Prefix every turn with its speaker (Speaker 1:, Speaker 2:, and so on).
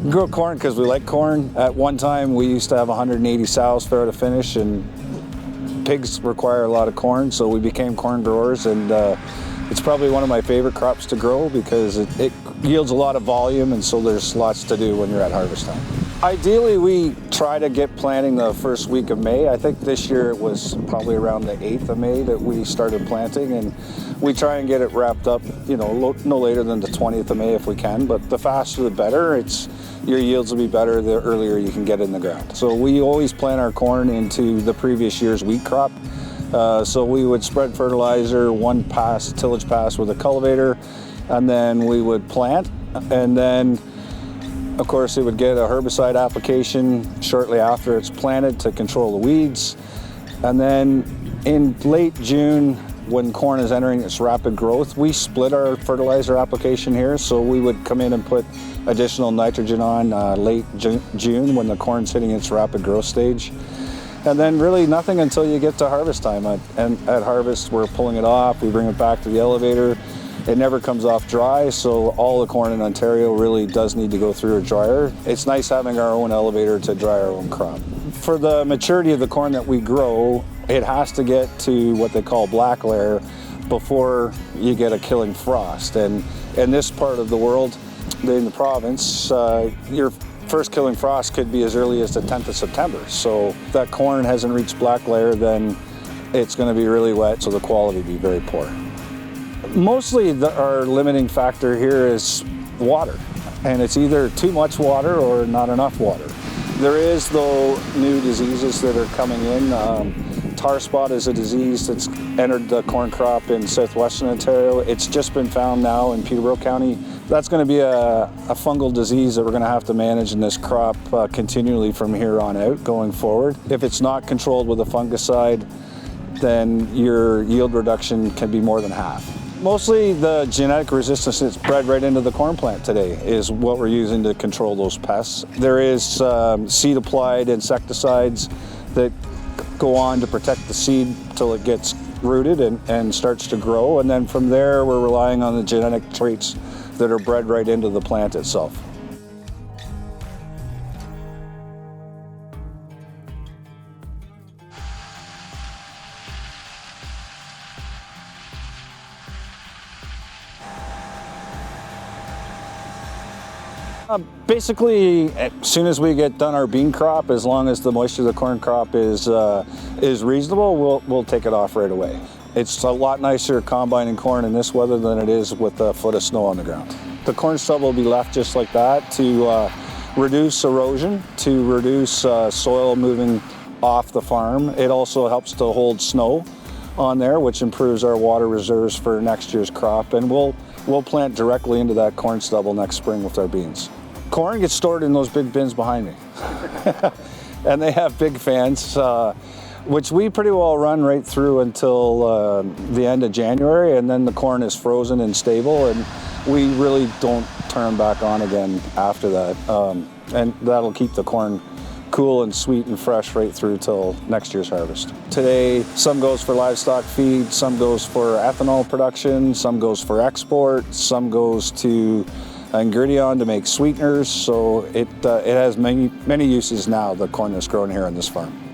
Speaker 1: We grow corn because we like corn. At one time, we used to have 180 sows start to finish, and pigs require a lot of corn, so we became corn growers, and it's probably one of my favorite crops to grow because it yields a lot of volume, and so there's lots to do when you're at harvest time. Ideally, we try to get planting the first week of May. I think this year it was probably around the 8th of May that we started planting, and we try and get it wrapped up, you know, no later than the 20th of May if we can, but the faster the better. Your yields will be better the earlier you can get in the ground. So we always plant our corn into the previous year's wheat crop. So we would spread fertilizer, one tillage pass with a cultivator, and then we would plant, and then of course it would get a herbicide application shortly after it's planted to control the weeds. And then in late June, when corn is entering its rapid growth, we split our fertilizer application here. So we would come in and put additional nitrogen on late June when the corn's hitting its rapid growth stage. And then really nothing until you get to harvest time. And at harvest, we're pulling it off, we bring it back to the elevator. It never comes off dry, so all the corn in Ontario really does need to go through a dryer. It's nice having our own elevator to dry our own crop. For the maturity of the corn that we grow, it has to get to what they call black layer before you get a killing frost. And in this part of the world, in the province, your first killing frost could be as early as the 10th of September. So if that corn hasn't reached black layer, then it's going to be really wet, so the quality will be very poor. Mostly our limiting factor here is water, and it's either too much water or not enough water. There is, though, new diseases that are coming in. Tar spot is a disease that's entered the corn crop in southwestern Ontario. It's just been found now in Peterborough County. That's going to be a fungal disease that we're going to have to manage in this crop continually from here on out going forward. If it's not controlled with a fungicide, then your yield reduction can be more than half. Mostly the genetic resistance that's bred right into the corn plant today is what we're using to control those pests. There is seed applied insecticides that go on to protect the seed till it gets rooted and starts to grow, and then from there we're relying on the genetic traits that are bred right into the plant itself. Basically, as soon as we get done our bean crop, as long as the moisture of the corn crop is reasonable, we'll take it off right away. It's a lot nicer combining corn in this weather than it is with a foot of snow on the ground. The corn stubble will be left just like that to reduce erosion, to reduce soil moving off the farm. It also helps to hold snow on there, which improves our water reserves for next year's crop, and we'll plant directly into that corn stubble next spring with our beans. Corn gets stored in those big bins behind me. And they have big fans, which we pretty well run right through until the end of January, and then the corn is frozen and stable, and we really don't turn back on again after that. And that'll keep the corn cool and sweet and fresh right through till next year's harvest. Today, some goes for livestock feed, some goes for ethanol production, some goes for export, some goes to ingredient to make sweeteners. So it has many uses now, the corn that's grown here on this farm.